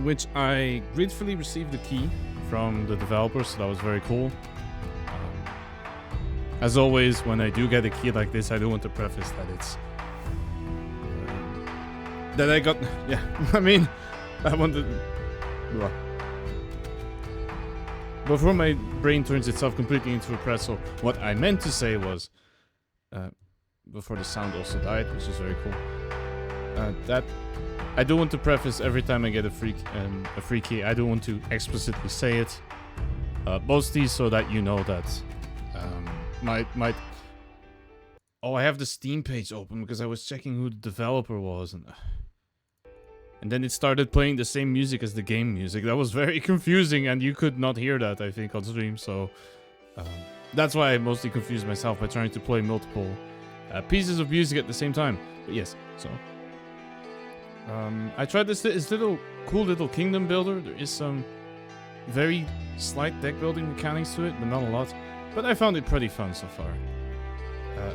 which I gratefully received the key from the developer, so that was very cool. As always, when I do get a key like this, I do want to preface that it's... that I got... yeah, I mean, I wanted... well, before my brain turns itself completely into a pretzel, what I meant to say was... before the sound also died, which is very cool. That... I do want to preface every time I get a free key, I do want to explicitly say it. Mostly so that you know that... might... Oh, I have the Steam page open because I was checking who the developer was, and then it started playing the same music as the game music. That was very confusing, and you could not hear that, I think, on stream, so... that's why I mostly confused myself by trying to play multiple pieces of music at the same time. But yes, so... I tried this little cool little kingdom builder. There is some very slight deck building mechanics to it, but not a lot. But I found it pretty fun so far.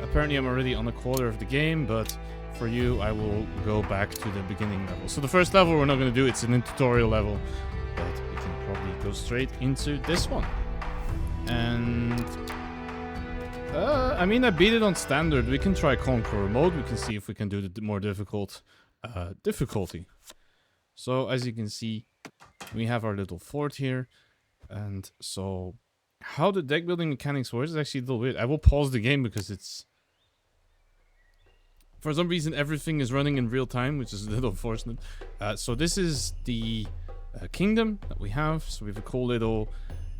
Apparently I'm already on a quarter of the game, but for you I will go back to the beginning level. So the first level we're not going to do, it's an tutorial level, but we can probably go straight into this one. And... I mean, I beat it on standard. We can try Conqueror mode. We can see if we can do the more difficult difficulty. So as you can see, we have our little fort here. And so... how the deck building mechanics works is actually a little weird. I will pause the game because it's... for some reason everything is running in real time, which is a little unfortunate. So this is the kingdom that we have. So we have a cool little...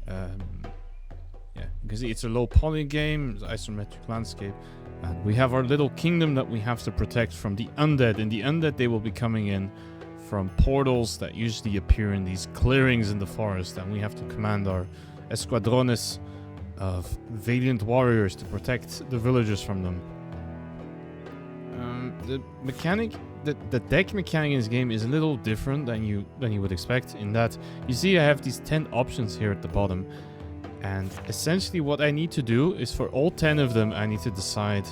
yeah, you can see it's a low poly game, it's isometric landscape. And we have our little kingdom that we have to protect from the undead. And the undead, they will be coming in from portals that usually appear in these clearings in the forest. And we have to command our... esquadrones of valiant warriors to protect the villagers from them. The mechanic, the deck mechanic in this game is a little different than you would expect. In that, you see, I have these 10 options here at the bottom, and essentially what I need to do is for all 10 of them, I need to decide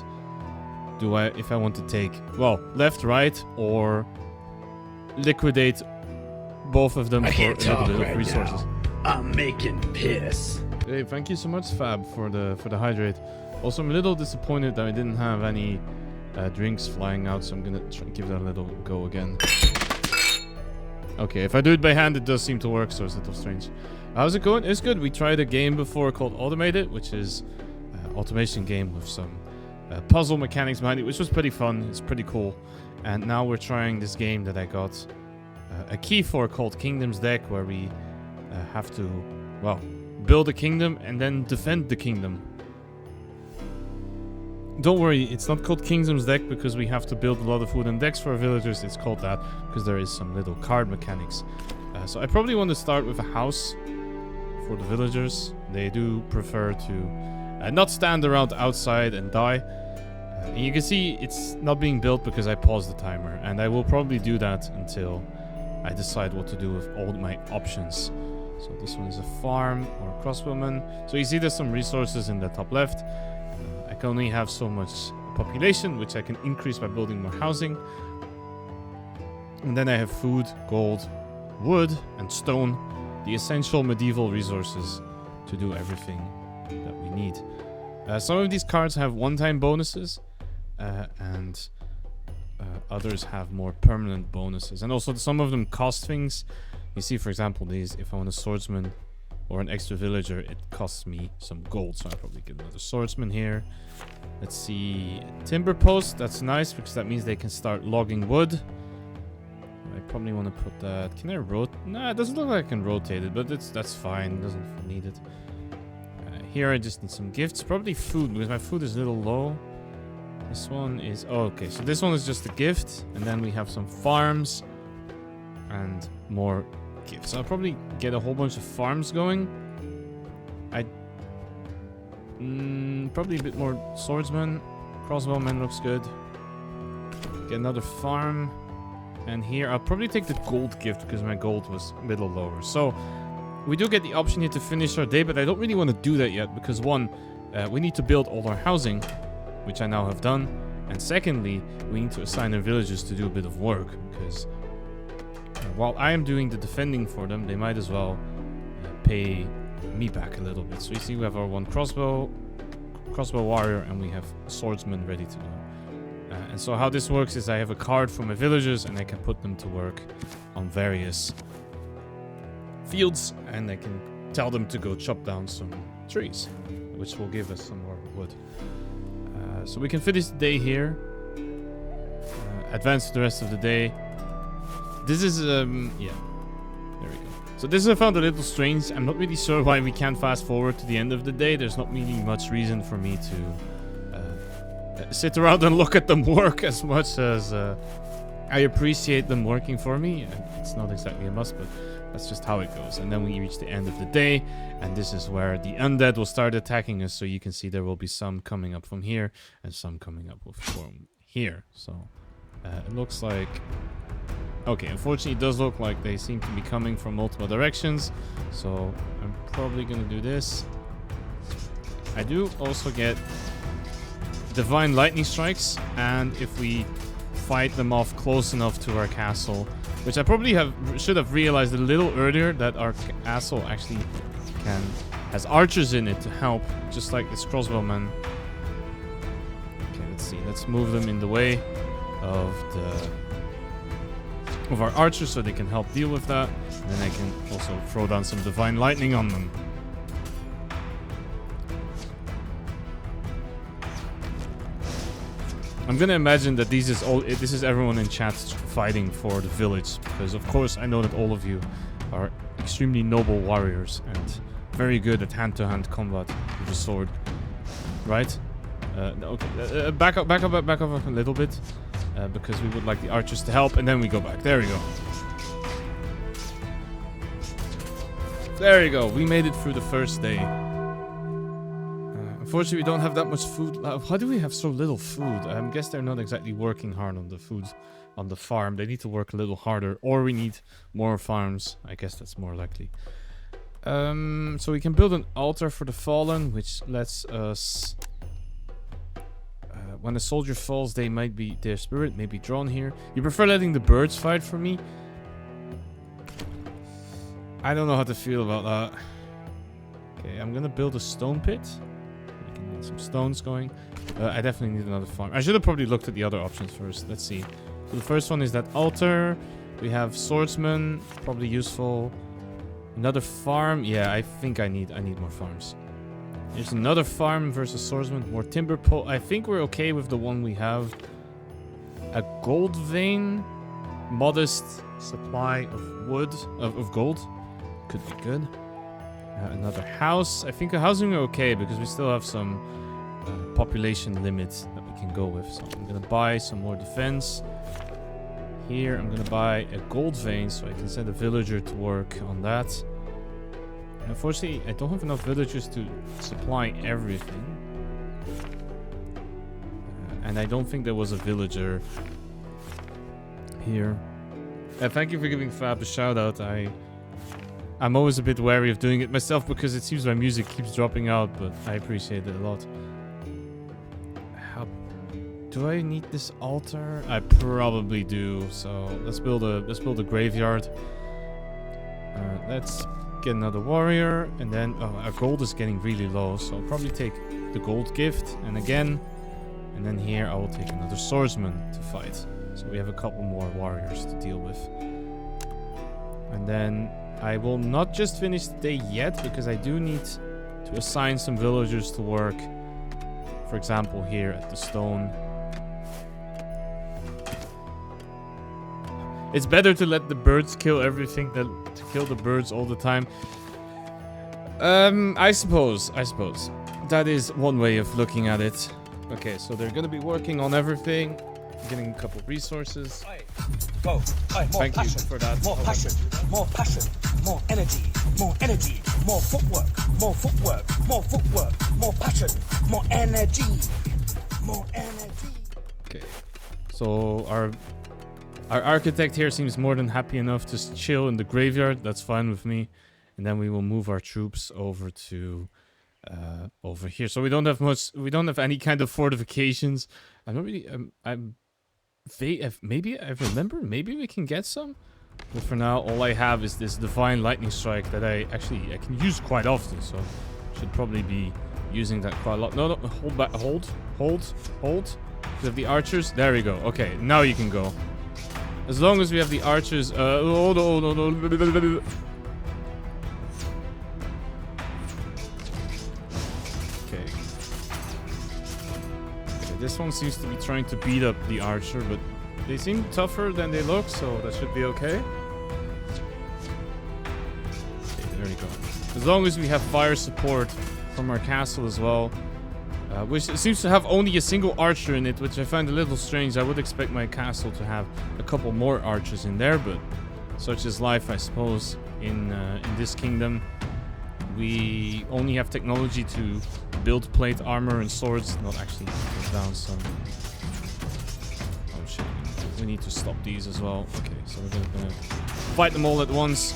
if I want to take left, right, or liquidate both of them for a little bit of resources. I'm making piss. Hey, thank you so much, Fab, for the hydrate. Also, I'm a little disappointed that I didn't have any drinks flying out, so I'm gonna try to give that a little go again. Okay, if I do it by hand, it does seem to work, so it's a little strange. How's it going? It's good. We tried a game before called Automated, which is an automation game with some puzzle mechanics behind it, which was pretty fun. It's pretty cool. And now we're trying this game that I got a key for called Kingdom's Deck, where we have to, build a kingdom and then defend the kingdom. Don't worry, it's not called Kingdom's Deck because we have to build a lot of wooden decks for our villagers. It's called that because there is some little card mechanics. So I probably want to start with a house for the villagers. They do prefer to not stand around outside and die. And you can see it's not being built because I paused the timer. And I will probably do that until I decide what to do with all my options. So this one is a farm or a crossbowman. So you see there's some resources in the top left. I can only have so much population, which I can increase by building more housing. And then I have food, gold, wood, and stone. The essential medieval resources to do everything that we need. Some of these cards have one-time bonuses. And others have more permanent bonuses. And also some of them cost things. You see, for example, these, if I want a swordsman or an extra villager, it costs me some gold. So I'll probably get another swordsman here. Let's see. Timber post, that's nice because that means they can start logging wood. I probably want to put that. Can I rotate? Nah, it doesn't look like I can rotate it, but that's fine. It doesn't need it. Here I just need some gifts. Probably food because my food is a little low. This one is... oh, okay, so this one is just a gift. And then we have some farms and more gifts. I'll probably get a whole bunch of farms going. Probably a bit more swordsman. Crossbowman looks good. Get another farm. And here, I'll probably take the gold gift because my gold was a little lower. So, we do get the option here to finish our day, but I don't really want to do that yet because one, we need to build all our housing, which I now have done. And secondly, we need to assign our villagers to do a bit of work because while I am doing the defending for them, they might as well pay me back a little bit. So you see we have our one crossbow warrior, and we have swordsman ready to go. And so how this works is I have a card for my villagers, and I can put them to work on various fields, and I can tell them to go chop down some trees, which will give us some more wood. So we can finish the day here, advance the rest of the day. This is, yeah, there we go. So this I found a little strange. I'm not really sure why we can't fast forward to the end of the day. There's not really much reason for me to sit around and look at them work as much as I appreciate them working for me. It's not exactly a must, but that's just how it goes. And then we reach the end of the day, and this is where the undead will start attacking us. So you can see there will be some coming up from here and some coming up from here. So it looks like... Okay, unfortunately it does look like they seem to be coming from multiple directions. So I'm probably going to do this. I do also get divine lightning strikes, and if we fight them off close enough to our castle, which I probably should have realized a little earlier, that our castle actually has archers in it to help, just like this crossbowman. Okay, let's see. Let's move them in the way of our archers so they can help deal with that. And then I can also throw down some divine lightning on them. I'm gonna imagine that this is everyone in chat fighting for the village, because of course I know that all of you are extremely noble warriors and very good at hand-to-hand combat with the sword, right? Okay, back up a little bit, because we would like the archers to help, and then we go back. There we go. There you go. We made it through the first day. Unfortunately, we don't have that much food. Why do we have so little food? I guess they're not exactly working hard on the food on the farm. They need to work a little harder, or we need more farms. I guess that's more likely. So we can build an altar for the fallen, which lets us... when a soldier falls, their spirit may be drawn here. You prefer letting the birds fight for me? I don't know how to feel about that. Okay, I'm gonna build a stone pit. We can get some stones going. I definitely need another farm. I should have probably looked at the other options first. Let's see. So the first one is that altar. We have swordsman, probably useful. Another farm. Yeah, I think I need more farms. There's another farm versus swordsman. More timber pole. I think we're okay with the one we have. A gold vein. Modest supply of wood. Of gold. Could be good. Another house. I think a housing we're okay because we still have some population limits that we can go with. So I'm going to buy some more defense. Here I'm going to buy a gold vein so I can send a villager to work on that. Unfortunately, I don't have enough villagers to supply everything. And I don't think there was a villager here. Thank you for giving Fab a shout out. I'm always a bit wary of doing it myself because it seems my music keeps dropping out, but I appreciate it a lot. Do I need this altar? I probably do. So let's build a graveyard. Let's get another warrior, and then our gold is getting really low, so I'll probably take the gold gift, and then here I will take another swordsman to fight. So we have a couple more warriors to deal with, and then I will not just finish the day yet because I do need to assign some villagers to work. For example, here at the stone. It's better to let the birds kill everything than to kill the birds all the time. I suppose. That is one way of looking at it. Okay, so they're gonna be working on everything. Getting a couple resources. Go. Thank you for that. More passion, more energy, more footwork, more passion, more energy. Okay, so our architect here seems more than happy enough to chill in the graveyard. That's fine with me. And then we will move our troops over to over here. So we don't have any kind of fortifications. I'm not really maybe I remember, maybe we can get some. But for now, all I have is this divine lightning strike that I can use quite often. So should probably be using that quite a lot. No, hold back, hold. We have the archers. There we go. Okay, now you can go. As long as we have the archers. Oh no. Okay. This one seems to be trying to beat up the archer, but they seem tougher than they look, so that should be okay. Okay, there we go. As long as we have fire support from our castle as well, which seems to have only a single archer in it, which I find a little strange. I would expect my castle to have a couple more archers in there, but such is life, I suppose, in this kingdom. We only have technology to build plate armor and swords, not actually put down some. Oh shit, we need to stop these as well. Okay, so we're gonna fight them all at once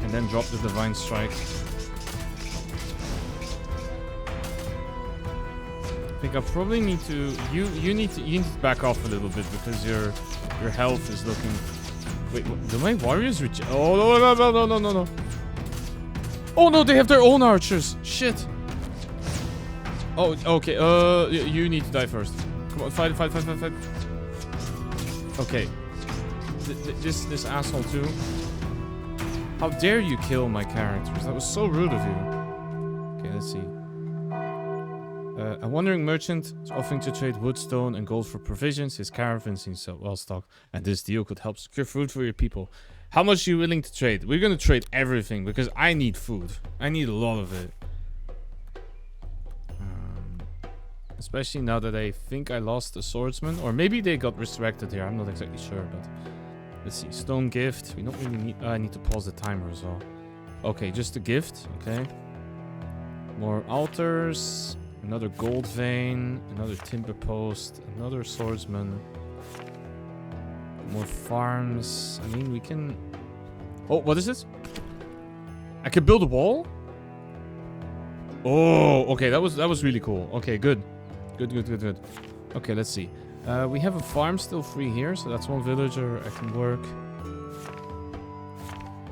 and then drop the divine strike. I think I probably need to. You need to back off a little bit because your health is looking. Wait, do my warriors reach? Oh no! Oh no, they have their own archers. Shit. Oh, okay. You need to die first. Come on, fight. Okay. This asshole too. How dare you kill my characters? That was so rude of you. Okay, let's see. A wandering merchant is offering to trade wood, stone, and gold for provisions. His caravan seems well stocked, and this deal could help secure food for your people. How much are you willing to trade? We're gonna trade everything because I need food. I need a lot of it. Especially now that I think I lost a swordsman, or maybe they got resurrected here. I'm not exactly sure, but let's see. Stone gift. We don't really need. I need to pause the timer as well. Okay, just a gift. Okay. More altars. Another gold vein, another timber post, another swordsman. More farms. I mean, we can... Oh, what is this? I can build a wall? Oh, okay, that was really cool. Okay, good. Good. Okay, let's see. We have a farm still free here, so that's one villager I can work.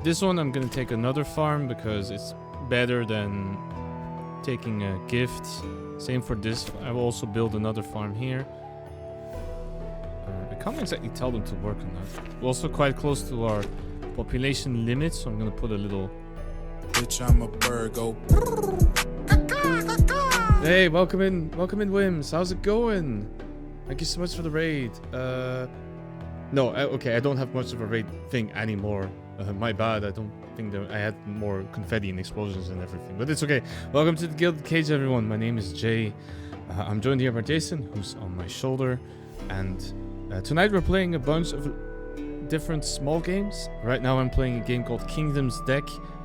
This one I'm gonna take another farm because it's better than taking a gift. Same for this. I will also build another farm here. I can't exactly tell them to work on that. We're also quite close to our population limit, so I'm gonna put a little... Bitch, I'm a bird, go... Hey, welcome in Wims. How's it going? Thank you so much for the raid. No, okay, I don't have much of a raid thing anymore. My bad, I don't think that I had more confetti and explosions and everything, but it's okay. Welcome to the Gilded Cage, everyone. My name is Jay. I'm joined here by Jason, who's on my shoulder, and tonight we're playing a bunch of different small games. Right now I'm playing a game called Kingdom's Deck,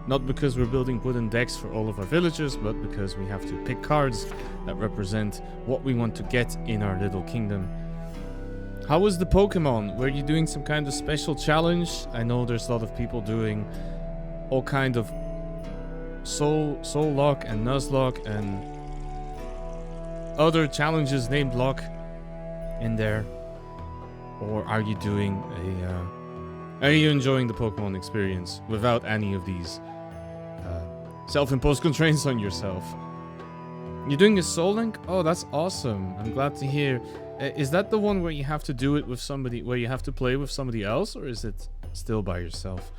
not because we're building wooden decks for all of our villagers, but because we have to pick cards that represent what we want to get in our little kingdom. How was the Pokemon? Were you doing some kind of special challenge? I know there's a lot of people doing all kind of Soul Lock and Nuzlocke and other challenges named Lock in there. Or are you doing are you enjoying the Pokemon experience without any of these self-imposed constraints on yourself? You're doing a Soul Link? Oh, that's awesome. I'm glad to hear. Is that the one where you have to do it with somebody, where you have to play with somebody else, or is it still by yourself?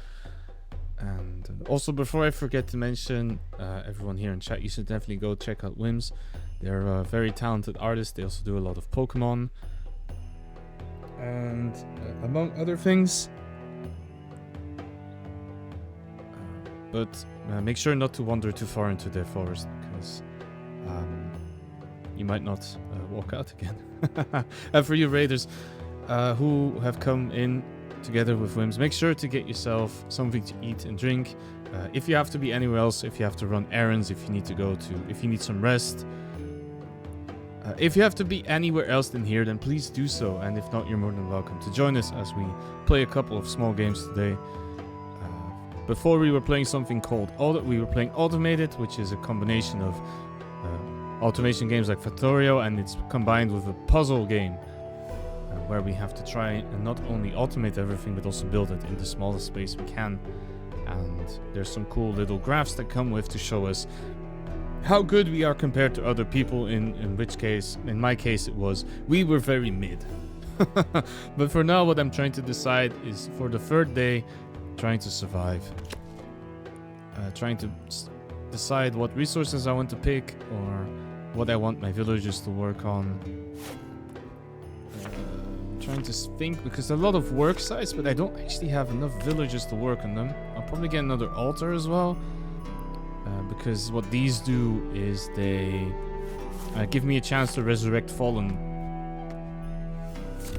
And also, before I forget to mention, everyone here in chat, you should definitely go check out Wims. They're a very talented artist. They also do a lot of Pokemon. And among other things. But make sure not to wander too far into their forest, because you might not walk out again. And for you raiders who have come in together with Wims, make sure to get yourself something to eat and drink. If you have to be anywhere else, if you have to run errands, if you need to go to, if you need some rest, if you have to be anywhere else than here, then please do so. And if not, you're more than welcome to join us as we play a couple of small games today. Before we were playing something called Automated, which is a combination of automation games like Factorio, and it's combined with a puzzle game. where we have to try and not only automate everything, but also build it in the smallest space we can. And there's some cool little graphs that come with to show us how good we are compared to other people, in which case, in my case, it was we were very mid. But for now, what I'm trying to decide is for the third day, trying to survive. Trying to decide what resources I want to pick or what I want my villagers to work on. Trying to think, because there are a lot of work sites, but I don't actually have enough villagers to work on them. I'll probably get another altar as well. Because what these do is they give me a chance to resurrect fallen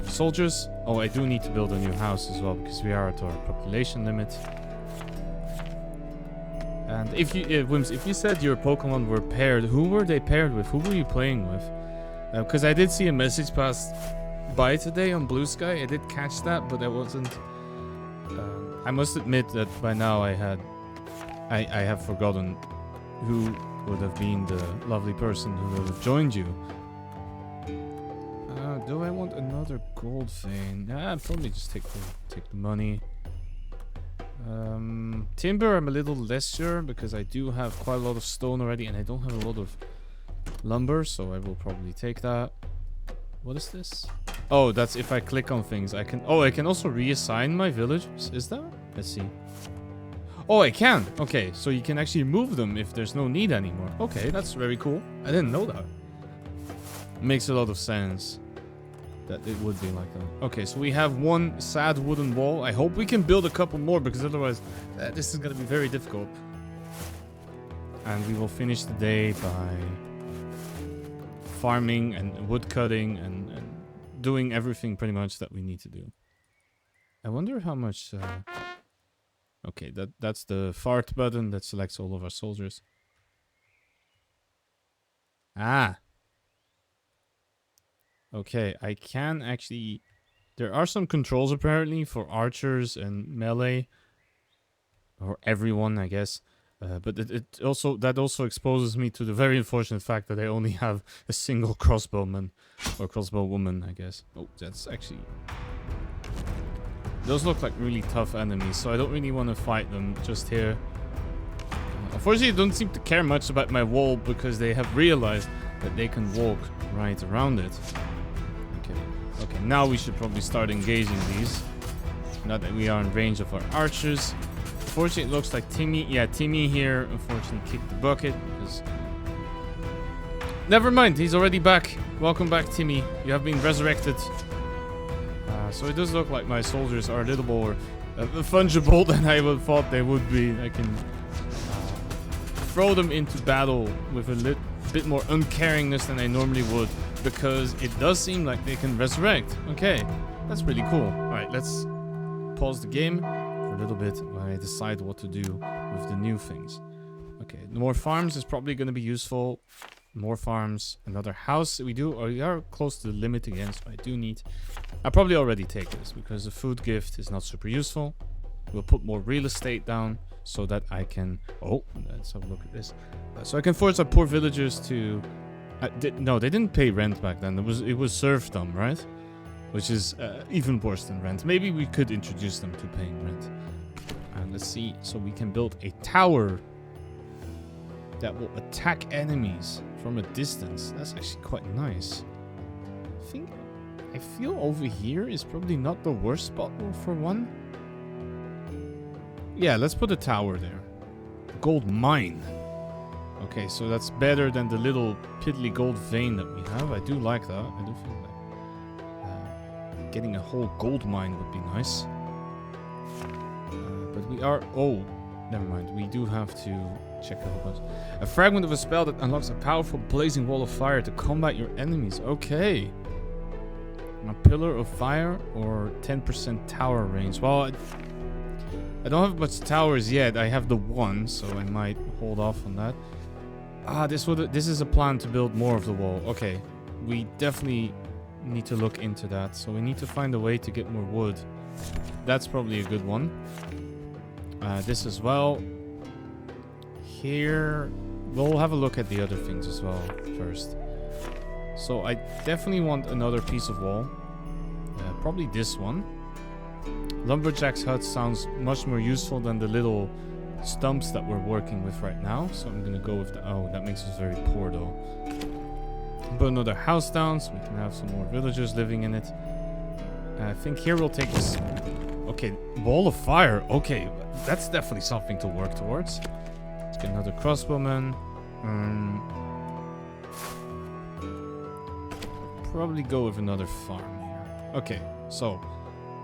soldiers. Oh, I do need to build a new house as well because we are at our population limit. And if you, Wims, if you said your Pokemon were paired, who were they paired with? Who were you playing with? Because I did see a message pass by today on Blue Sky. I did catch that, but I wasn't. I must admit that by now I have forgotten who would have been the lovely person who would have joined you. Do I want another gold vein? I'll probably just take the money. Timber, I'm a little less sure because I do have quite a lot of stone already, and I don't have a lot of lumber, so I will probably take that. What is this? Oh, that's if I click on things. I can. Oh, I can also reassign my villagers. Is that? Let's see. Oh, I can. Okay, so you can actually move them if there's no need anymore. Okay, that's very cool. I didn't know that. Makes a lot of sense that it would be like that. Okay, so we have one sad wooden wall. I hope we can build a couple more, because otherwise this is going to be very difficult. And we will finish the day by farming and wood cutting and doing everything pretty much that we need to do. I wonder how much... Okay, that's the fart button that selects all of our soldiers. Ah. Okay, I can actually... There are some controls apparently for archers and melee. Or everyone, I guess. But that also exposes me to the very unfortunate fact that I only have a single crossbowman. Or crossbowwoman, I guess. Oh, that's actually... Those look like really tough enemies, so I don't really want to fight them just here. Unfortunately, they don't seem to care much about my wall because they have realized that they can walk right around it. Okay, now we should probably start engaging these. Now that we are in range of our archers. Unfortunately, it looks like Timmy here, unfortunately, kicked the bucket because... Never mind, he's already back. Welcome back, Timmy. You have been resurrected. So it does look like my soldiers are a little more fungible than I would have thought they would be. I can throw them into battle with a bit more uncaringness than I normally would, because it does seem like they can resurrect. Okay, that's really cool. Alright, let's pause the game for a little bit while I decide what to do with the new things. Okay, more farms is probably going to be useful. More farms, another house. We are close to the limit again, so I do need... I'll probably already take this because the food gift is not super useful. We'll put more real estate down so that I can... Oh, let's have a look at this. So I can force our poor villagers to... No, they didn't pay rent back then. It was serfdom, right? Which is even worse than rent. Maybe we could introduce them to paying rent. And let's see. So we can build a tower that will attack enemies from a distance. That's actually quite nice. I feel over here is probably not the worst spot for one. Yeah, let's put a tower there. Gold mine. Okay, so that's better than the little piddly gold vein that we have. I do like that. I do feel like getting a whole gold mine would be nice. But we are... Oh, never mind. We do have to check a whole bunch. A fragment of a spell that unlocks a powerful blazing wall of fire to combat your enemies. Okay. A pillar of fire or 10% tower range. Well, I don't have much towers yet. I have the one, so I might hold off on that. This is a plan to build more of the wall. Okay, we definitely need to look into that. So we need to find a way to get more wood. That's probably a good one. This as well. Here, we'll have a look at the other things as well first. So I definitely want another piece of wall. Probably this one. Lumberjack's hut sounds much more useful than the little stumps that we're working with right now. So I'm gonna go with the... Oh, that makes us very poor though. Put another house down so we can have some more villagers living in it. I think here we'll take this... Okay, wall of fire. Okay, that's definitely something to work towards. Let's get another crossbowman. Probably go with another farm here. Okay, so...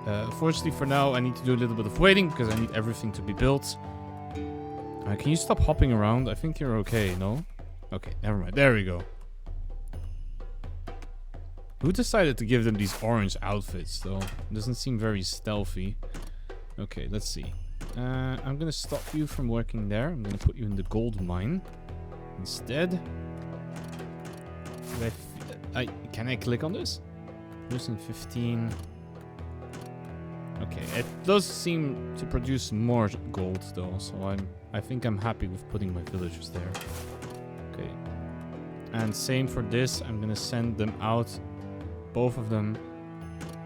unfortunately for now, I need to do a little bit of waiting because I need everything to be built. Can you stop hopping around? I think you're okay, no? Okay, never mind. There we go. Who decided to give them these orange outfits, though? Doesn't seem very stealthy. Okay, let's see. I'm gonna stop you from working there. I'm gonna put you in the gold mine instead. Can I click on this? Using 15. Okay, it does seem to produce more gold though, so I think I'm happy with putting my villagers there. Okay. And same for this, I'm gonna send them out, both of them,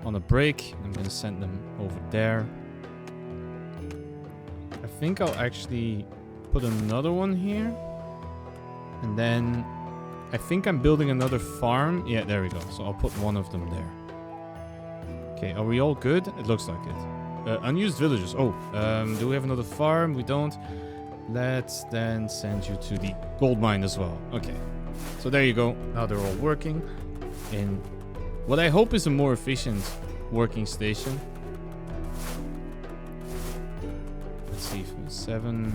on a break. I'm gonna send them over there. I think I'll actually put another one here. And then I think I'm building another farm. Yeah, there we go. So I'll put one of them there. Okay, are we all good? It looks like it. Unused villagers. Oh, do we have another farm? We don't. Let's then send you to the gold mine as well. Okay, so there you go. Now they're all working in what I hope is a more efficient working station. Let's see, 7.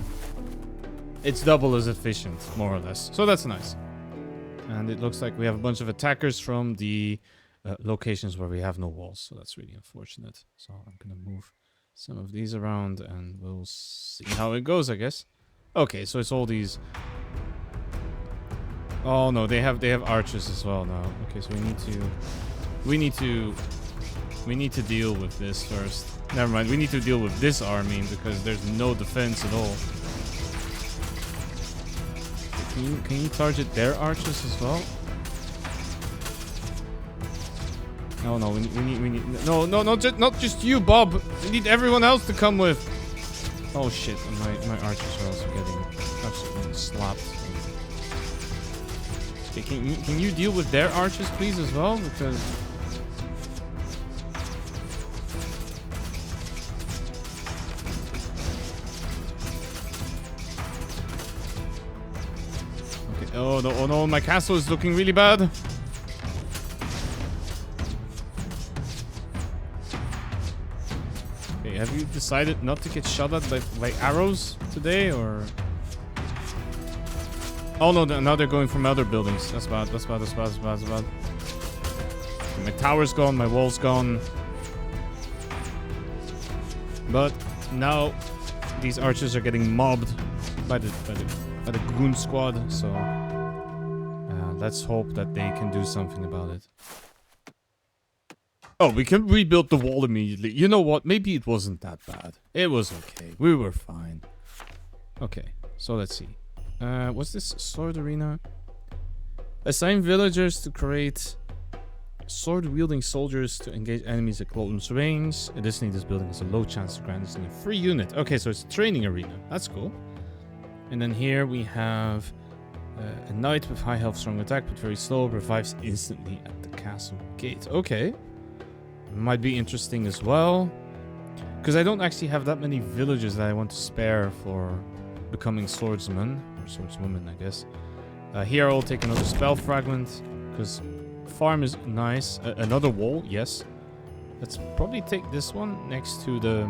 It's double as efficient, more or less. So that's nice. And it looks like we have a bunch of attackers from the locations where we have no walls. So that's really unfortunate. So I'm going to move some of these around and we'll see how it goes, I guess. Okay, so it's all these... Oh no, they have archers as well now. Okay, so we need to deal with this first. Never mind, we need to deal with this army because there's no defense at all. Can you target their archers as well? No, we need no, not just you, Bob. We need everyone else to come with. Oh shit, and my archers are also getting absolutely slapped. Okay, can you deal with their archers, please, as well? Because oh no, my castle is looking really bad. Okay, have you decided not to get shot at by arrows today, or? Oh no, now they're going from other buildings. That's bad. My tower's gone, my wall's gone. But now these archers are getting mobbed by the goon squad, so let's hope that they can do something about it. Oh, we can rebuild the wall immediately. You know what? Maybe it wasn't that bad. It was okay. We were fine. Okay, so let's see. What's this? Sword arena? Assign villagers to create sword-wielding soldiers to engage enemies at close range. Additionally, this building has a low chance of granting a free unit. Okay, so it's a training arena. That's cool. And then here we have a knight with high health, strong attack, but very slow, revives instantly at the castle gate. Okay. Might be interesting as well. Because I don't actually have that many villagers that I want to spare for becoming swordsman. Or swordswoman, I guess. Here I'll take another spell fragment. Because farm is nice. Another wall, yes. Let's probably take this one next to the...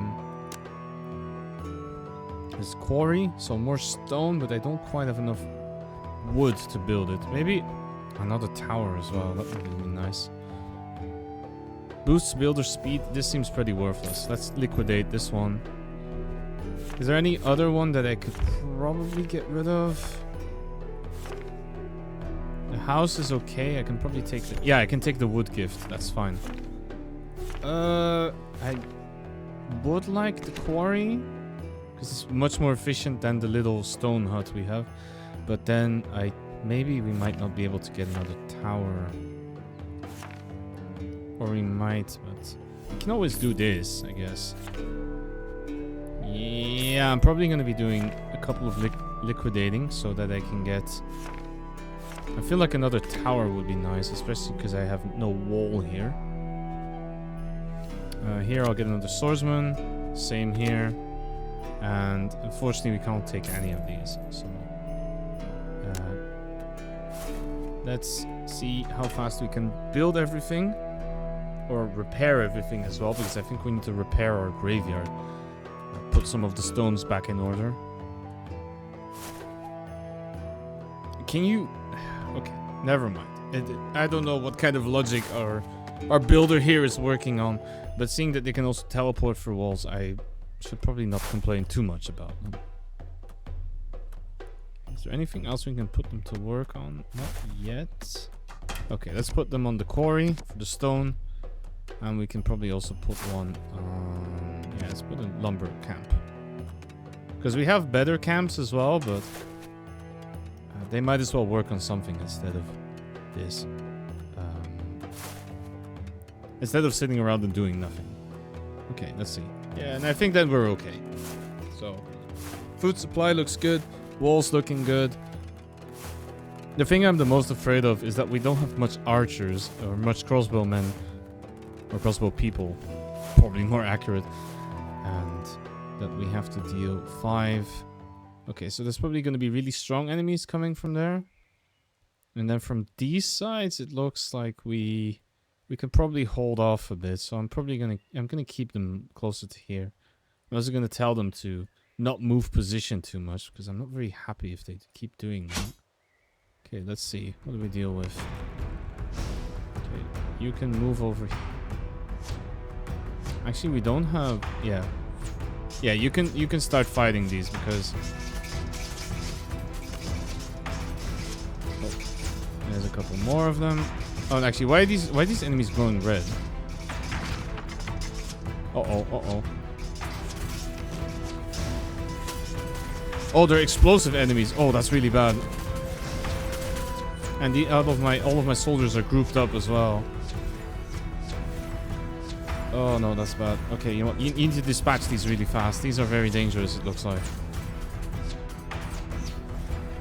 This quarry, so more stone, but I don't quite have enough wood to build it. Maybe another tower as well, that would be nice. Boosts builder speed, this seems pretty worthless. Let's liquidate this one. Is there any other one that I could probably get rid of? The house is okay, I can probably take the... Yeah, I can take the wood gift, that's fine. I would like the quarry. Because it's much more efficient than the little stone hut we have. But then maybe we might not be able to get another tower. Or we might, but we can always do this, I guess. Yeah, I'm probably going to be doing a couple of liquidating so that I can get... I feel like another tower would be nice, especially because I have no wall here. Here I'll get another swordsman. Same here. And unfortunately we can't take any of these. So let's see how fast we can build everything. Or repair everything as well, because I think we need to repair our graveyard. Put some of the stones back in order. Can you... Okay, never mind. I don't know what kind of logic our builder here is working on, but seeing that they can also teleport through walls, I should probably not complain too much about them. Is there anything else we can put them to work on? Not yet. Okay, let's put them on the quarry for the stone. And we can probably also put one on... Yeah, let's put a lumber camp. Because we have better camps as well, but... they might as well work on something instead of this. Instead of sitting around and doing nothing. Okay, let's see. Yeah, and I think that we're okay. So, food supply looks good. Walls looking good. The thing I'm the most afraid of is that we don't have much archers or much crossbowmen. Or crossbow people. Probably more accurate. And that we have to deal 5... Okay, so there's probably going to be really strong enemies coming from there. And then from these sides, it looks like we can probably hold off a bit. So I'm probably going to keep them closer to here. I'm also going to tell them to not move position too much, because I'm not very happy if they keep doing that. Okay, let's see. What do we deal with? Okay, you can move over here. Actually, we don't have... Yeah. Yeah, you can start fighting these, because... There's a couple more of them. Oh, and actually, why are these enemies glowing red? Uh-oh. Oh, they're explosive enemies. Oh, that's really bad. And all of my soldiers are grouped up as well. Oh no, that's bad. Okay, you know what? You need to dispatch these really fast. These are very dangerous, it looks like.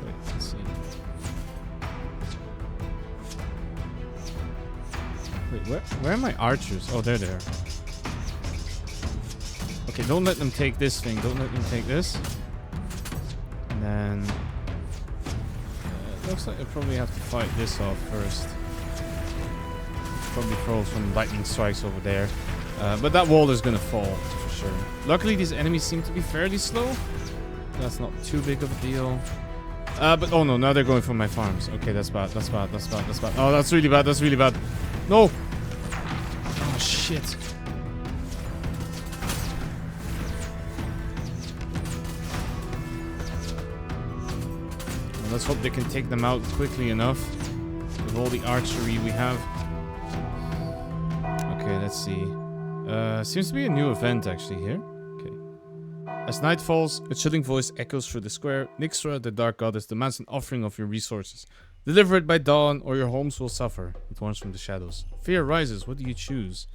Wait, let's see. Wait, where are my archers? Oh, they're there. Okay, don't let them take this thing. Don't let them take this. And then... it looks like I probably have to fight this off first. Probably throw some lightning strikes over there. But that wall is gonna fall, for sure. Luckily, these enemies seem to be fairly slow. That's not too big of a deal. But oh no, now they're going for my farms. Okay, that's bad, that's bad, that's bad, that's bad. Oh, that's really bad, that's really bad. No! Oh, shit. Well, let's hope they can take them out quickly enough with all the archery we have. Okay, let's see. Seems to be a new event actually here. Okay. As night falls, a chilling voice echoes through the square. Nixra, the dark goddess, demands an offering of your resources. Deliver it by dawn, or your homes will suffer. It warns from the shadows. Fear rises. What do you choose?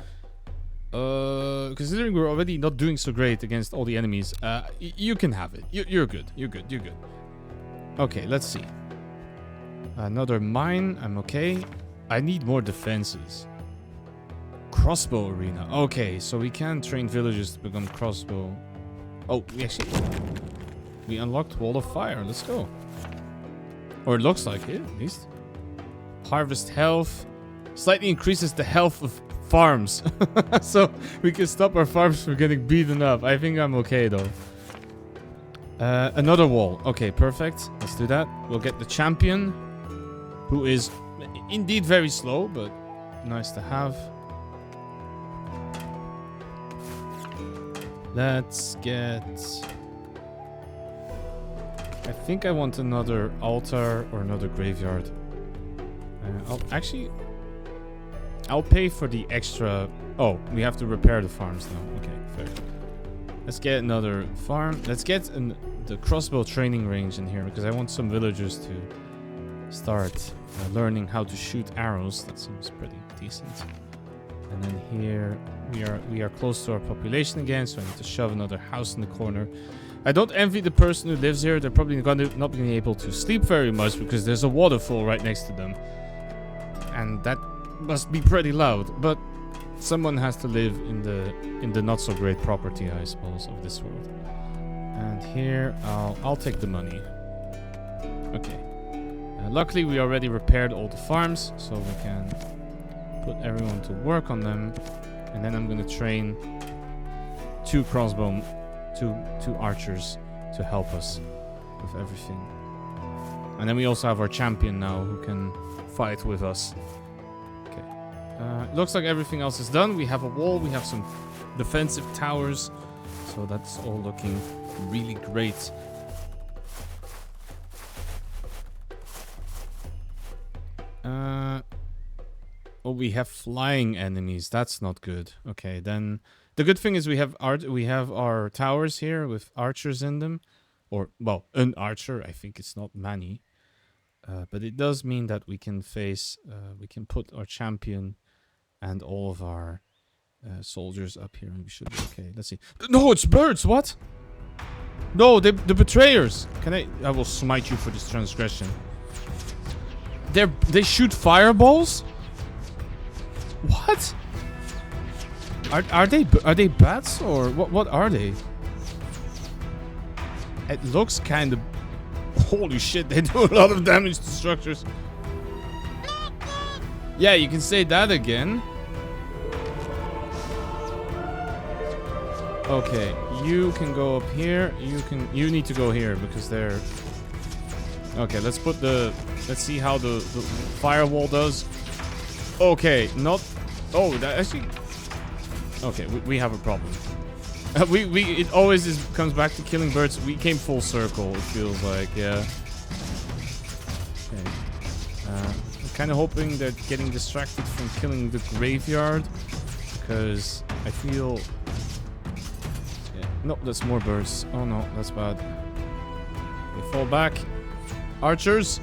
Considering we're already not doing so great against all the enemies, you can have it. You're good. You're good. You're good. Okay, let's see. Another mine. I'm okay. I need more defenses. Crossbow arena. Okay, so we can train villagers to become crossbow. Oh, we unlocked Wall of Fire. Let's go. Or it looks like it, at least. Harvest health. Slightly increases the health of farms. So we can stop our farms from getting beaten up. I think I'm okay, though. Another wall. Okay, perfect. Let's do that. We'll get the champion, who is indeed very slow, but nice to have. Let's get... I think I want another altar or another graveyard. I'll pay for the extra... Oh, we have to repair the farms now. Okay, fair. Let's get another farm. Let's get the crossbow training range in here, because I want some villagers to start learning how to shoot arrows. That seems pretty decent. And then here we are close to our population again, so I need to shove another house in the corner. I don't envy the person who lives here. They're probably not being able to sleep very much because there's a waterfall right next to them. And that must be pretty loud. But someone has to live in the not so great property, I suppose, of this world. And here I'll take the money. Okay. Luckily we already repaired all the farms, so we can put everyone to work on them. And then I'm gonna train two archers to help us with everything. And then we also have our champion now who can fight with us. Okay. It looks like everything else is done. We have a wall, we have some defensive towers. So that's all looking really great. Oh, we have flying enemies. That's not good. Okay, then the good thing is we have our towers here with archers in them, or well, an archer. I think it's not many, but it does mean that we can we can put our champion and all of our soldiers up here, and we should be okay. Let's see. No, it's birds. What? No, the betrayers. I will smite you for this transgression. They shoot fireballs? What? Are they bats or what are they? It looks kind of... Holy shit, they do a lot of damage to structures. Yeah, you can say that again. Okay, you can go up here. You need to go here because they're... Okay, let's see how the firewall does. Okay, not... Oh, that actually... Okay, we have a problem. It always comes back to killing birds. We came full circle, it feels like, yeah. Okay. I'm kind of hoping they're getting distracted from killing the graveyard. Because I feel... Yeah. No, that's more birds. Oh no, that's bad. They fall back. Archers!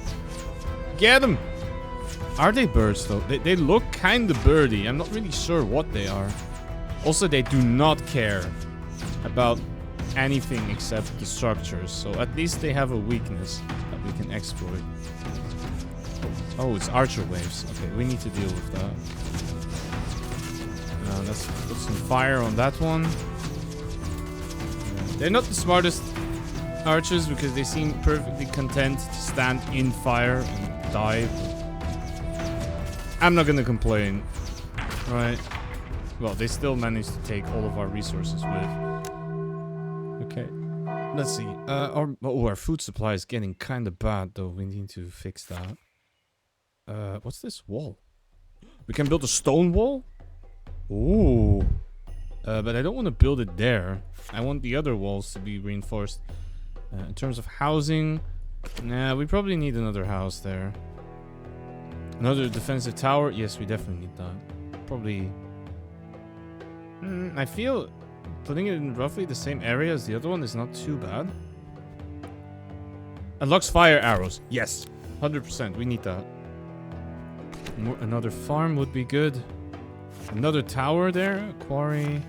Get them! Are they birds though? They look kind of birdy. I'm not really sure what they are. Also, they do not care about anything except the structures. So at least they have a weakness that we can exploit. Oh, it's archer waves. Okay, we need to deal with that. Let's put some fire on that one. They're not the smartest archers because they seem perfectly content to stand in fire and die. I'm not gonna complain, right? Well, they still managed to take all of our resources with. Okay, let's see. Our food supply is getting kind of bad, though. We need to fix that. What's this wall? We can build a stone wall? Ooh. But I don't want to build it there. I want the other walls to be reinforced. In terms of housing, nah, we probably need another house there. Another defensive tower? Yes, we definitely need that. Probably... I feel putting it in roughly the same area as the other one is not too bad. Unlocks fire arrows. Yes, 100%. We need that. Another farm would be good. Another tower there. Quarry.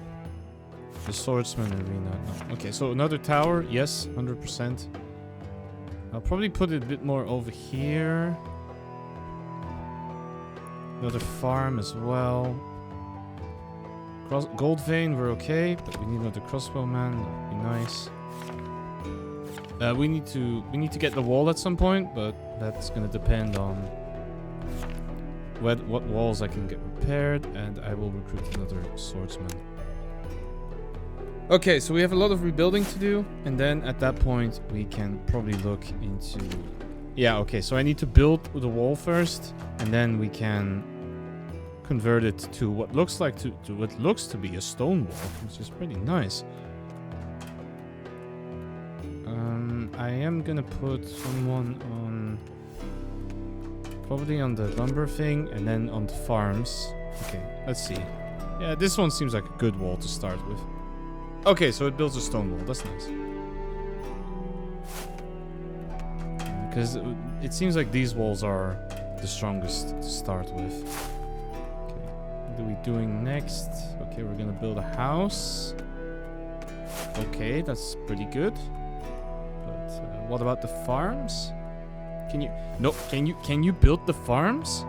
The swordsman arena. No. Okay, so another tower. Yes, 100%. I'll probably put it a bit more over here. Another farm as well. Gold vein, we're okay, but we need another crossbowman. That would be nice. We need to get the wall at some point, but that's gonna depend on what walls I can get repaired, and I will recruit another swordsman. Okay, so we have a lot of rebuilding to do, and then at that point we can probably look into... Yeah, okay, so I need to build the wall first, and then we can convert it to what looks like to what looks to be a stone wall, which is pretty nice. I am gonna put someone on, probably on the lumber thing, and then on the farms. Okay, let's see. Yeah, this one seems like a good wall to start with. Okay, so it builds a stone wall. That's nice. Because it seems like these walls are the strongest to start with. are we doing next? Okay, we're gonna build a house. Okay, that's pretty good. But what about the farms? Can you... No, can you build the farms?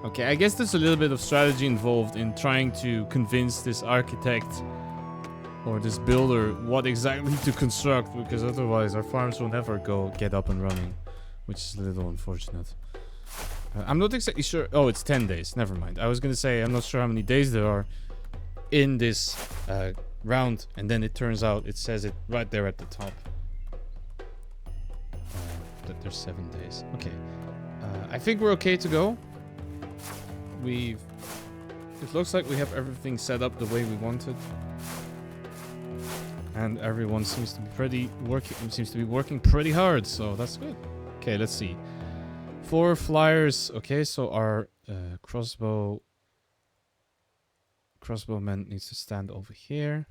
Okay, I guess there's a little bit of strategy involved in trying to convince this architect or this builder what exactly to construct, because otherwise our farms will never get up and running, which is a little unfortunate. I'm not exactly sure. Oh, it's 10 days. Never mind. I was going to say I'm not sure how many days there are in this round, and then it turns out it says it right there at the top. That there's 7 days. Okay. I think we're okay to go. It looks like we have everything set up the way we wanted. And everyone seems to be working pretty hard, so that's good. Okay, let's see. 4 flyers. Okay, so our crossbowman needs to stand over here.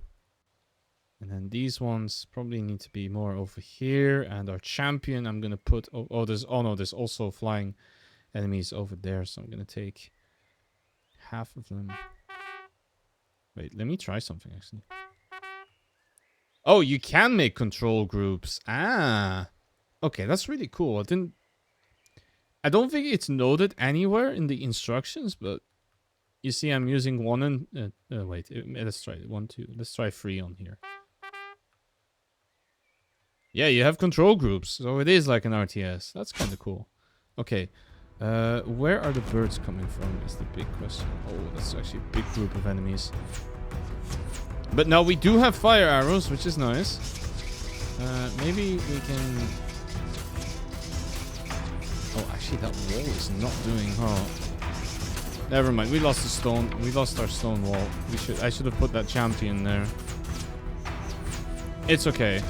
And then these ones probably need to be more over here. And our champion, I'm gonna put... there's also flying enemies over there, so I'm gonna take half of them. Wait, let me try something actually. Oh, you can make control groups. Ah. Okay, that's really cool. I don't think it's noted anywhere in the instructions, but you see I'm using 1 and... wait, let's try it. 1, 2. Let's try 3 on here. Yeah, you have control groups, so it is like an RTS. That's kind of cool. Okay. Where are the birds coming from is the big question. Oh, that's actually a big group of enemies. But now we do have fire arrows, which is nice. Maybe we can... Oh, actually that wall is not doing... Oh. Never mind, we lost the stone. We lost our stone wall. I should have put that champion there. It's okay.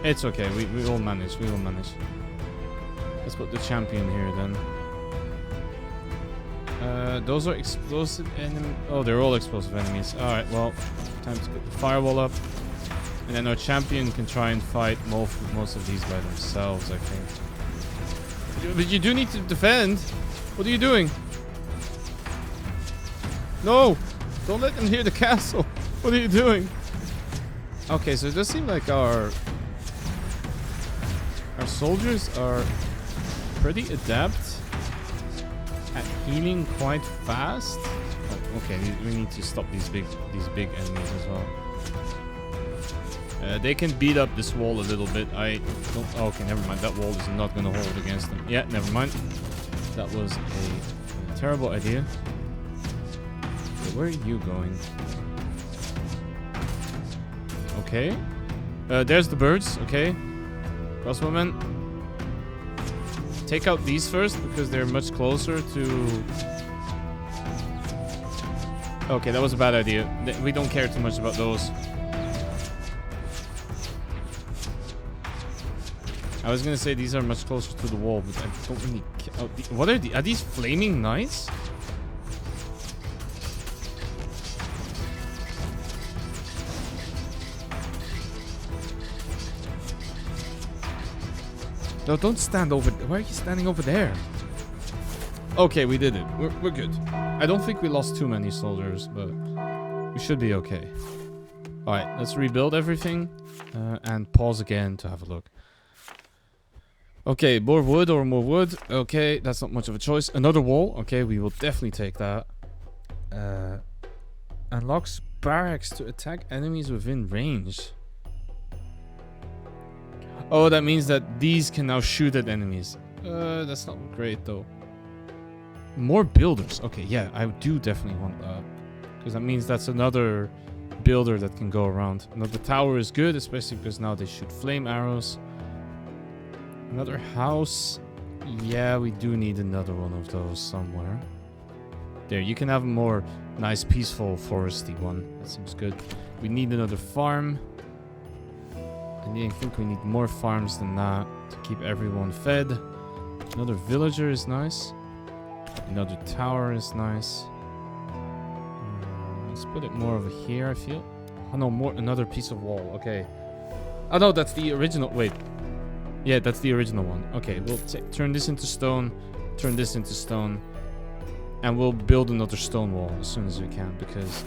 It's okay, we will manage, Let's put the champion here then. Those are explosive enemies. Oh, they're all explosive enemies. Alright, well, time to put the firewall up. And then our champion can try and fight most of these by themselves, I think. But you do need to defend. What are you doing? No! Don't let them hear the castle. What are you doing? Okay, so it does seem like our soldiers are pretty adept at healing quite fast. Oh, okay, we need to stop these big enemies as well. They can beat up this wall a little bit. Okay, never mind. That wall is not going to hold against them. Yeah, never mind. That was a terrible idea. Okay, where are you going? Okay. There's the birds. Okay. Crossbowmen. Take out these first because they're much closer to... Okay, that was a bad idea. We don't care too much about those. I was gonna say these are much closer to the wall, but I don't really care. Oh, what are these? Are these flaming knights? No, don't stand over... Why are you standing over there? Okay, we did it. We're good. I don't think we lost too many soldiers, but we should be okay. Alright, let's rebuild everything and pause again to have a look. Okay, more wood or more wood. Okay, that's not much of a choice. Another wall. Okay, we will definitely take that. Unlocks barracks to attack enemies within range. Oh, that means that these can now shoot at enemies. That's not great though. More builders. Okay, yeah, I do definitely want that. Because that means that's another builder that can go around. Another tower is good, especially because now they shoot flame arrows. Another house. Yeah, we do need another one of those somewhere. There, you can have a more nice, peaceful, foresty one. That seems good. We need another farm. I think we need more farms than that to keep everyone fed. Another villager is nice. Another tower is nice. Let's put it more over here, I feel. Oh no, another piece of wall. Okay. Oh no, that's the original. Wait. Yeah, that's the original one. Okay, we'll turn this into stone. Turn this into stone. And we'll build another stone wall as soon as we can, because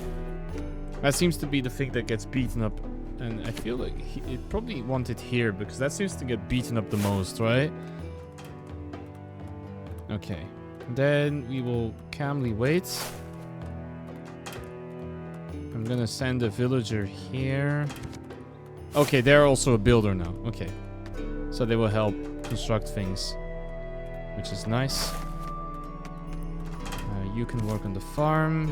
that seems to be the thing that gets beaten up. And I feel like it probably wanted here, because that seems to get beaten up the most, right? Okay. Then we will calmly wait. I'm gonna send a villager here. Okay, they're also a builder now. Okay. So they will help construct things, which is nice. You can work on the farm.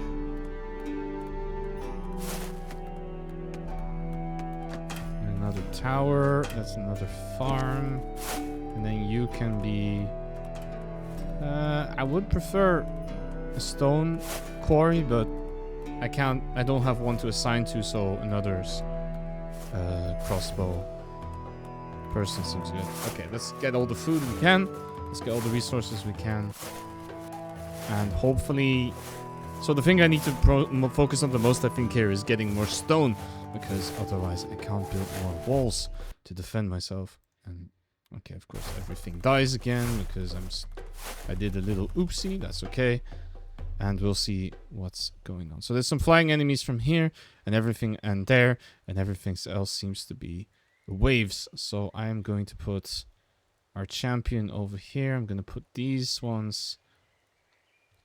Another tower. That's another farm. And then you can be... I would prefer a stone quarry, but I don't have one to assign to, so another's crossbow person seems good. Okay, let's get all the food we can. Let's get all the resources we can. And hopefully... So the thing I need to focus on the most, I think, here is getting more stone. Because otherwise I can't build more walls to defend myself. And okay, of course, everything dies again because I did a little oopsie. That's okay. And we'll see what's going on. So there's some flying enemies from here and everything and there. And everything else seems to be waves. So I am going to put our champion over here. I'm going to put these ones...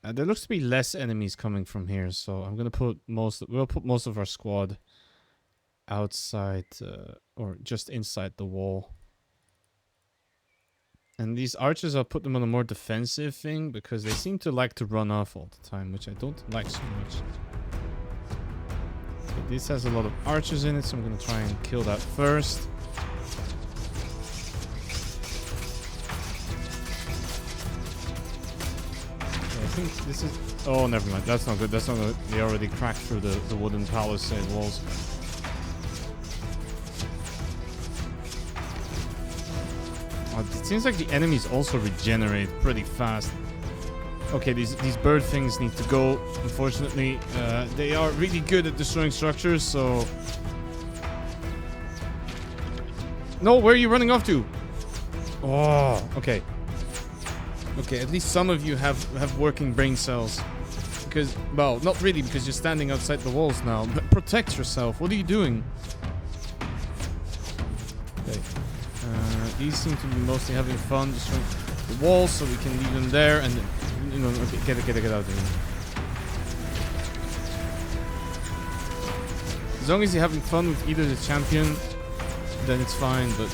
there looks to be less enemies coming from here, so I'm gonna put we'll put most of our squad outside or just inside the wall. And these archers, I'll put them on a more defensive thing because they seem to like to run off all the time, which I don't like so much. Okay, this has a lot of archers in it, so I'm gonna try and kill that first. I think this is... Oh, never mind. That's not good. That's not good. They already cracked through the wooden palisade walls. Oh, it seems like the enemies also regenerate pretty fast. Okay, these bird things need to go. Unfortunately, they are really good at destroying structures, so... No, where are you running off to? Oh, okay. Okay, at least some of you have working brain cells. Because, well, not really, because you're standing outside the walls now. But protect yourself. What are you doing? Okay. These seem to be mostly having fun destroying the walls, so we can leave them there and, you know, okay, get out of here. As long as you're having fun with either the champion, then it's fine, but...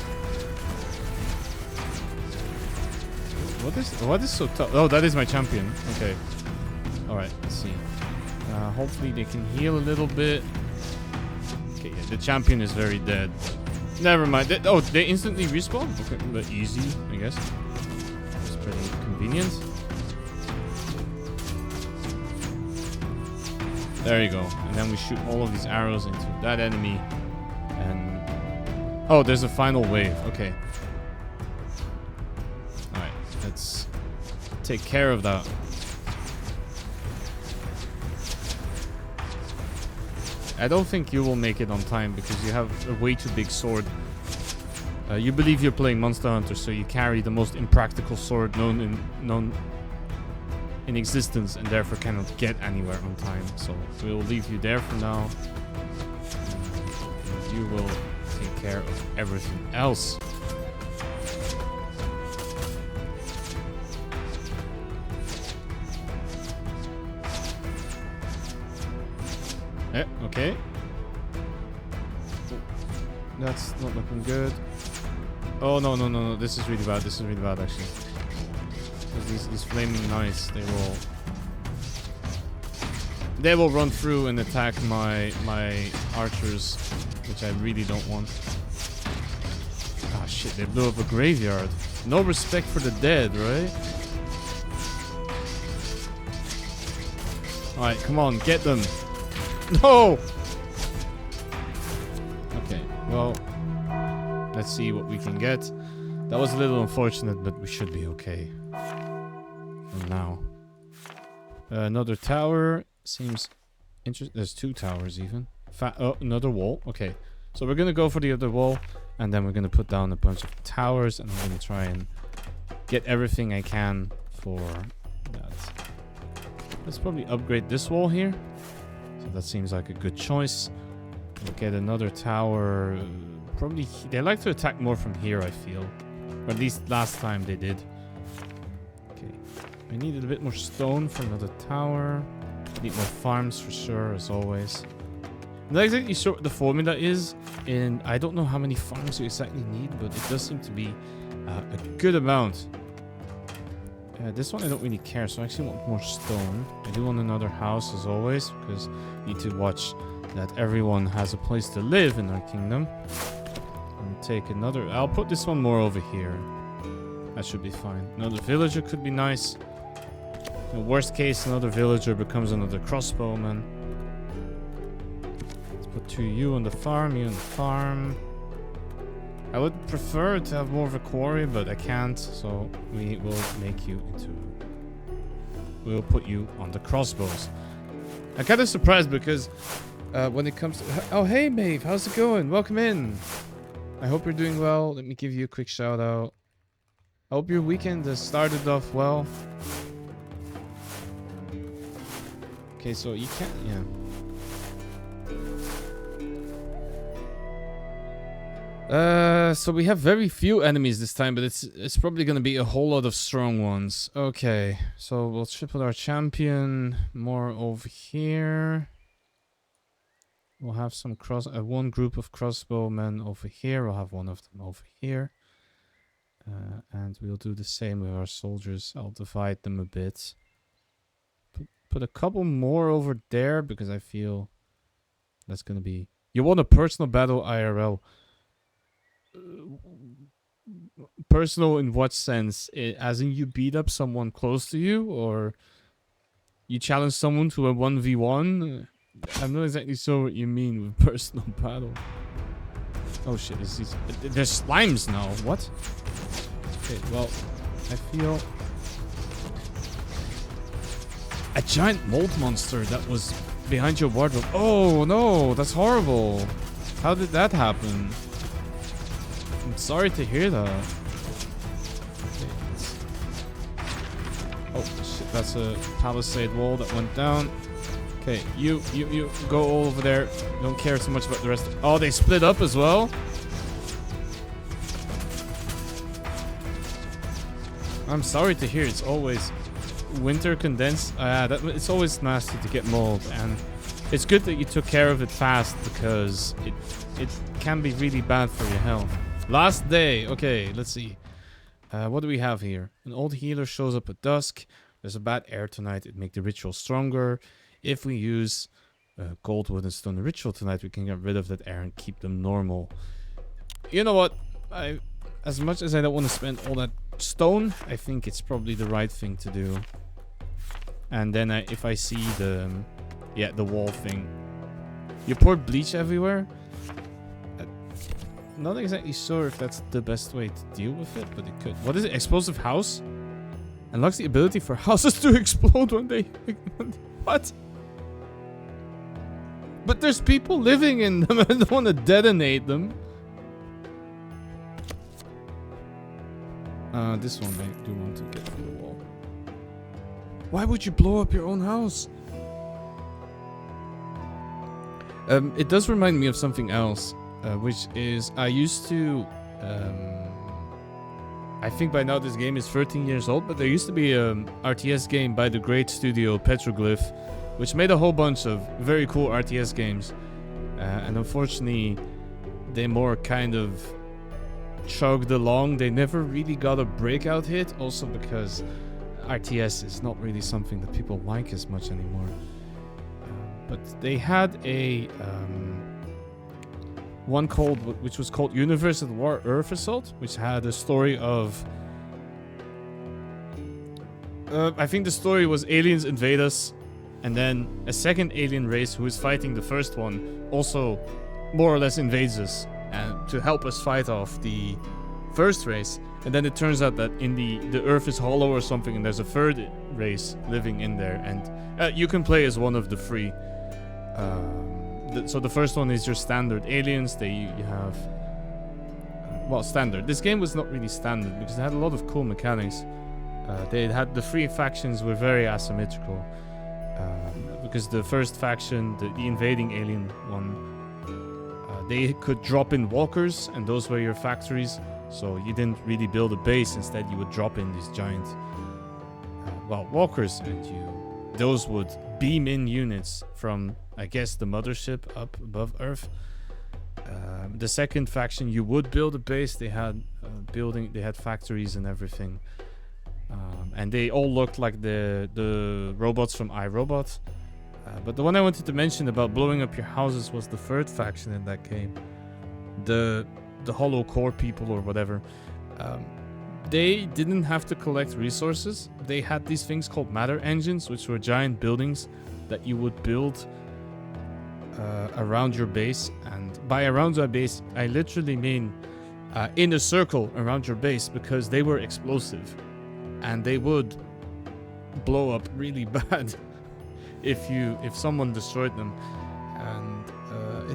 What is so tough? Oh, that is my champion. Okay. Alright, let's see. Hopefully they can heal a little bit. Okay, yeah, the champion is very dead. Never mind. They instantly respawn? Okay, but easy, I guess. It's pretty convenient. There you go. And then we shoot all of these arrows into that enemy. And... Oh, there's a final wave. Okay. Let's take care of that. I don't think you will make it on time because you have a way too big sword. You believe you're playing Monster Hunter, so you carry the most impractical sword known in existence, and therefore cannot get anywhere on time. So we'll leave you there for now. And you will take care of everything else. Okay. That's not looking good. Oh, no. This is really bad. This is really bad, actually. Because these flaming knights, they will run through and attack my archers, which I really don't want. Ah, shit. They blew up a graveyard. No respect for the dead, right? Alright, come on. Get them. No! Okay, well, let's see what we can get. That was a little unfortunate, but we should be okay for now. Another tower seems interesting. There's two towers even. Oh, another wall. Okay, so we're gonna go for the other wall, and then we're gonna put down a bunch of towers, and I'm gonna try and get everything I can for that. Let's probably upgrade this wall here. So that seems like a good choice. We'll get another tower. Probably they like to attack more from here, I feel. Or at least last time they did. Okay. I needed a bit more stone for another tower. Need more farms for sure, as always. I'm not exactly sure what the formula is, and I don't know how many farms you exactly need, but it does seem to be a good amount. This one I don't really care, so I actually want more stone. I do want another house, as always, because you need to watch that everyone has a place to live in our kingdom. And take another... I'll put this one more over here. That should be fine. Another villager could be nice. In worst case, another villager becomes another crossbowman. Let's put 2 you on the farm, you on the farm. I would prefer to have more of a quarry, but I can't, so we will make you into... We'll put you on the crossbows. I'm kind of surprised because when it comes to... Oh, hey, Maeve, how's it going? Welcome in. I hope you're doing well. Let me give you a quick shout out. I hope your weekend has started off well. Okay, so you can't... Yeah. So we have very few enemies this time, but it's probably gonna be a whole lot of strong ones. Okay, so we'll triple our champion more over here. We'll have some one group of crossbowmen over here. We'll have one of them over here, and we'll do the same with our soldiers. I'll divide them a bit. Put a couple more over there because I feel that's gonna be. You want a personal battle IRL. Personal in what sense? As in you beat up someone close to you, or you challenge someone to a 1v1? I'm not exactly sure what you mean with personal battle. Oh shit, there's slimes now. What? Okay, well, I feel... A giant mold monster that was behind your wardrobe. Oh no, that's horrible. How did that happen? I'm sorry to hear that. Okay. Oh shit, that's a palisade wall that went down. Okay, you go over there. Don't care so much about the rest. Oh, they split up as well? I'm sorry to hear. It's always winter condensed. It's always nasty to get mold, and it's good that you took care of it fast because it can be really bad for your health. Last day. Okay, let's see. What do we have here? An old healer shows up at dusk. There's a bad air tonight. It makes the ritual stronger. If we use gold, wood, and stone ritual tonight, we can get rid of that air and keep them normal. You know what? As much as I don't want to spend all that stone, I think it's probably the right thing to do. And then if I see the wall thing. You poured bleach everywhere? Not exactly sure if that's the best way to deal with it, but it could. What is it? Explosive house? Unlocks the ability for houses to explode when they... What? But there's people living in them. I don't want to detonate them. This one I do want to get from the wall. Why would you blow up your own house? It does remind me of something else. Which is, I used to, I think by now this game is 13 years old, but there used to be an RTS game by the great studio Petroglyph, which made a whole bunch of very cool RTS games. And unfortunately, they more kind of chugged along. They never really got a breakout hit, also because RTS is not really something that people like as much anymore. But they had a... one which was called Universe at War Earth Assault, which had a story of... I think the story was aliens invade us, and then a second alien race who is fighting the first one also more or less invades us to help us fight off the first race. And then it turns out that in the Earth is hollow or something, and there's a third race living in there, and you can play as one of the three. So the first one is your standard aliens. You have... Well, standard. This game was not really standard because it had a lot of cool mechanics. They had the three factions were very asymmetrical. Because the first faction, the invading alien one, they could drop in walkers, and those were your factories. So you didn't really build a base. Instead, you would drop in these giant, walkers, and those would beam in units from, I guess, the mothership up above Earth. The second faction, you would build a base. They had they had factories and everything, and they all looked like the robots from iRobot. But the one I wanted to mention about blowing up your houses was the third faction in that game, the Hollow Core people or whatever. They didn't have to collect resources. They had these things called matter engines, which were giant buildings that you would build around your base. And by around your base, I literally mean in a circle around your base, because they were explosive and they would blow up really bad if someone destroyed them. And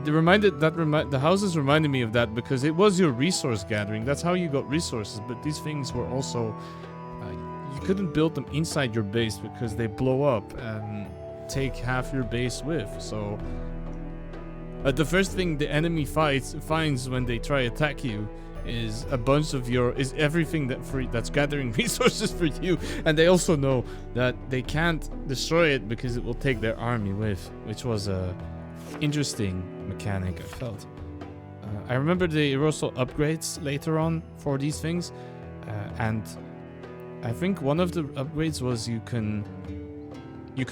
the houses reminded me of that, because it was your resource gathering. That's how you got resources. But these things were also you couldn't build them inside your base because they blow up and take half your base with. So the first thing the enemy finds when they try attack you is a bunch of everything that's gathering resources for you, and they also know that they can't destroy it because it will take their army with, which was a interesting mechanic, I felt. I remember there were also upgrades later on for these things, and I think one of the upgrades was you could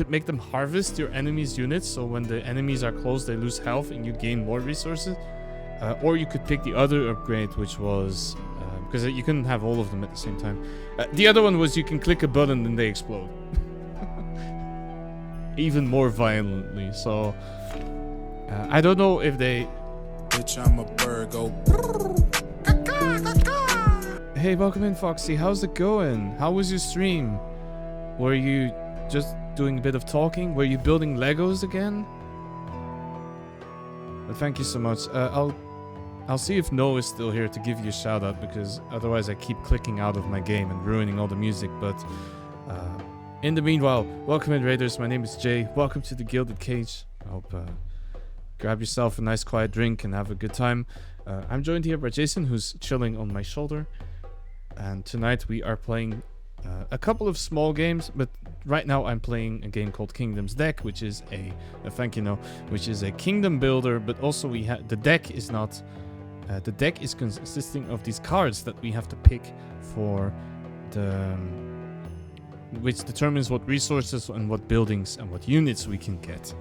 make them harvest your enemy's units, so when the enemies are close they lose health and you gain more resources. Or you could pick the other upgrade, which was because you couldn't have all of them at the same time. The other one was you can click a button and they explode even more violently. So I don't know if they. Bitch, I'm a bird. Go. Hey, welcome in, Foxy. How's it going? How was your stream? Were you just doing a bit of talking? Were you building Legos again? But thank you so much. I'll see if Noah is still here to give you a shout out, because otherwise I keep clicking out of my game and ruining all the music. But in the meanwhile, welcome in, Raiders. My name is Jay. Welcome to the Gilded Cage. I hope grab yourself a nice quiet drink and have a good time. I'm joined here by Jason, who's chilling on my shoulder. And tonight we are playing a couple of small games, but right now I'm playing a game called Kingdom's Deck, which is which is a kingdom builder. But also the deck is not. The deck is consisting of these cards that we have to pick for which determines what resources and what buildings and what units we can get.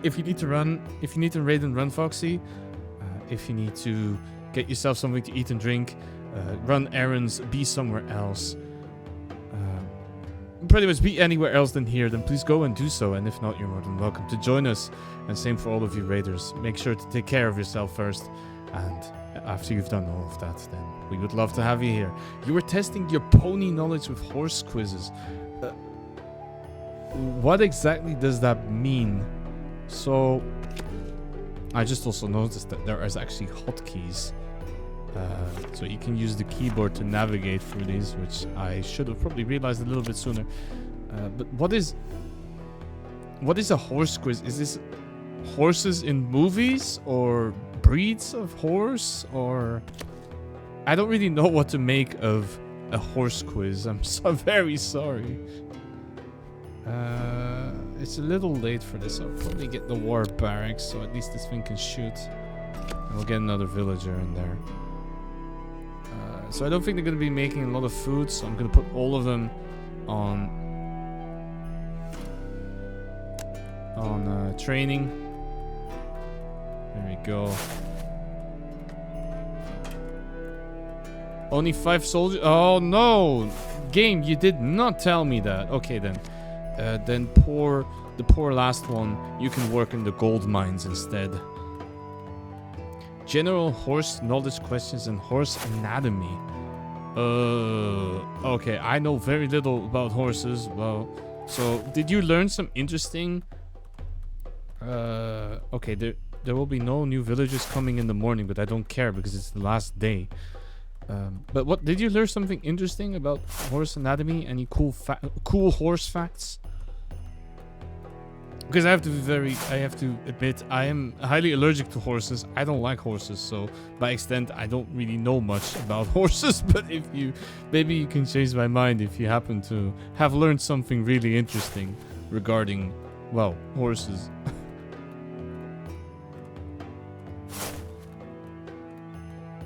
If you need to raid and run, Foxy. If you need to get yourself something to eat and drink, run errands, be somewhere else. Pretty much be anywhere else than here, then please go and do so. And if not, you're more than welcome to join us. And same for all of you raiders. Make sure to take care of yourself first. And after you've done all of that, then we would love to have you here. You were testing your pony knowledge with horse quizzes. What exactly does that mean? So, I just also noticed that there is actually hotkeys. So you can use the keyboard to navigate through these, which I should have probably realized a little bit sooner. But what is a horse quiz? Is this horses in movies or breeds of horse? Or I don't really know what to make of a horse quiz. I'm so very sorry. It's a little late for this. I'll probably get the war barracks, so at least this thing can shoot. And we'll get another villager in there. So I don't think they're going to be making a lot of food, so I'm going to put all of them on training. There we go. Only 5 soldiers. Oh no! Game, you did not tell me that. Okay then. Then the poor last one, you can work in the gold mines instead. General horse knowledge questions and horse anatomy. Okay, I know very little about horses. Well, so did you learn some interesting? Okay, there will be no new villagers coming in the morning, but I don't care because it's the last day. But what did you learn something interesting about horse anatomy? Any cool horse facts? Because I have to admit, I am highly allergic to horses. I don't like horses, so by extent, I don't really know much about horses. But maybe you can change my mind if you happen to have learned something really interesting regarding, well, horses.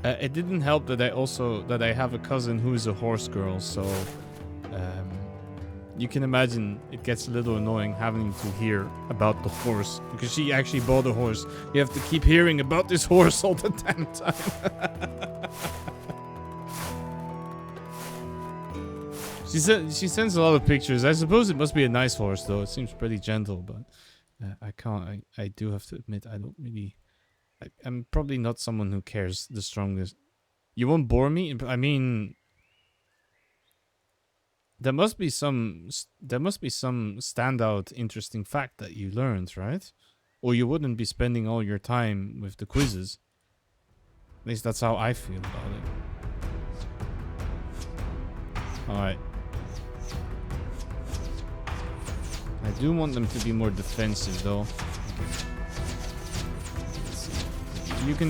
It didn't help that I have a cousin who is a horse girl, so you can imagine it gets a little annoying having to hear about the horse because she actually bought a horse. You have to keep hearing about this horse all the damn time. She sends a lot of pictures. I suppose it must be a nice horse though. It seems pretty gentle, but I do have to admit I don't really. I'm probably not someone who cares the strongest. You won't bore me? I mean, there must be some standout interesting fact that you learned, right? Or you wouldn't be spending all your time with the quizzes. At least that's how I feel about it. Alright. I do want them to be more defensive though. You can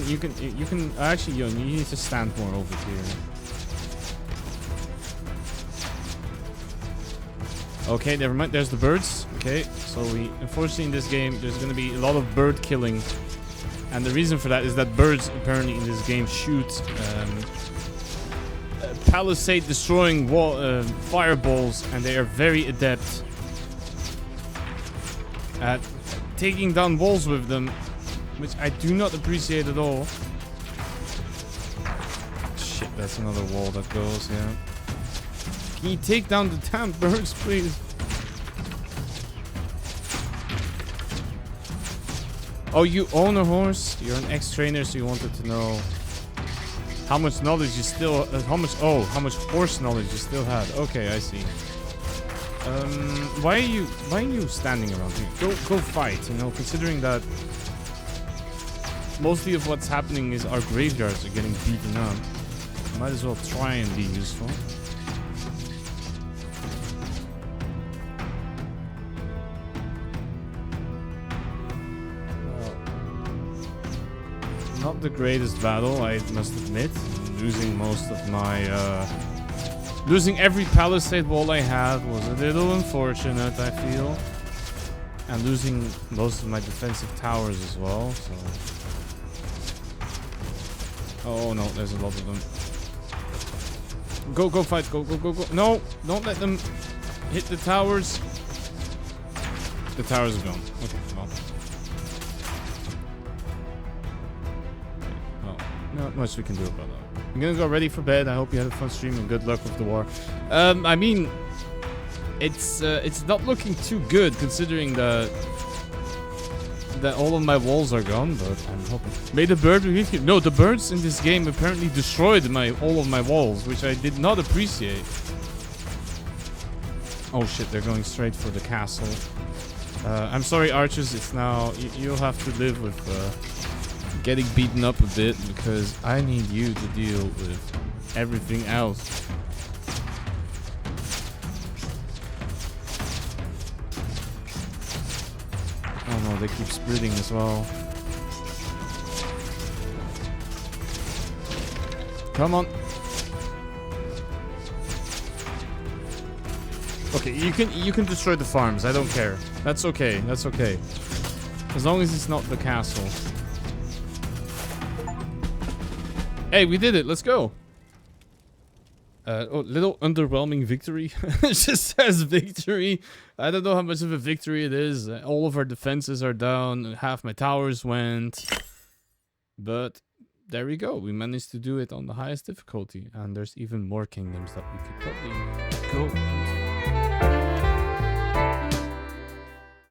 actually, you need to stand more over here. Okay, never mind. There's the birds. Okay, so unfortunately in this game, there's going to be a lot of bird killing. And the reason for that is that birds apparently in this game shoot palisade destroying fireballs, and they are very adept at taking down walls with them, which I do not appreciate at all. Shit, that's another wall that goes, yeah. Can you take down the damn birds, please? Oh, you own a horse? You're an ex-trainer, so you wanted to know how much knowledge you still... how much horse knowledge you still had. Okay, I see. Why are you standing around here? Go fight, you know, considering that mostly of what's happening is our graveyards are getting beaten up. Might as well try and be useful. Not the greatest battle, I must admit. Losing most of my, losing every palisade wall I had was a little unfortunate, I feel. And losing most of my defensive towers as well, so... Oh no, there's a lot of them. Go fight, go. No, don't let them hit the towers. The towers are gone. Okay, well. Not much we can do about that. I'm gonna go ready for bed. I hope you had a fun stream and good luck with the war. I mean, it's not looking too good considering that all of my walls are gone, but I'm hoping. May the bird be with you. No, the birds in this game apparently destroyed all of my walls, which I did not appreciate. Oh shit, they're going straight for the castle. I'm sorry, archers. It's now you'll have to live with getting beaten up a bit because I need you to deal with everything else. Oh no, they keep splitting as well. Come on. Okay, you can destroy the farms. I don't care. That's okay. That's okay. As long as it's not the castle. Hey, we did it. Let's go. Oh, little underwhelming victory. It just says victory. I don't know how much of a victory it is. All of our defenses are down. Half my towers went. But there we go. We managed to do it on the highest difficulty. And there's even more kingdoms that we could probably go into.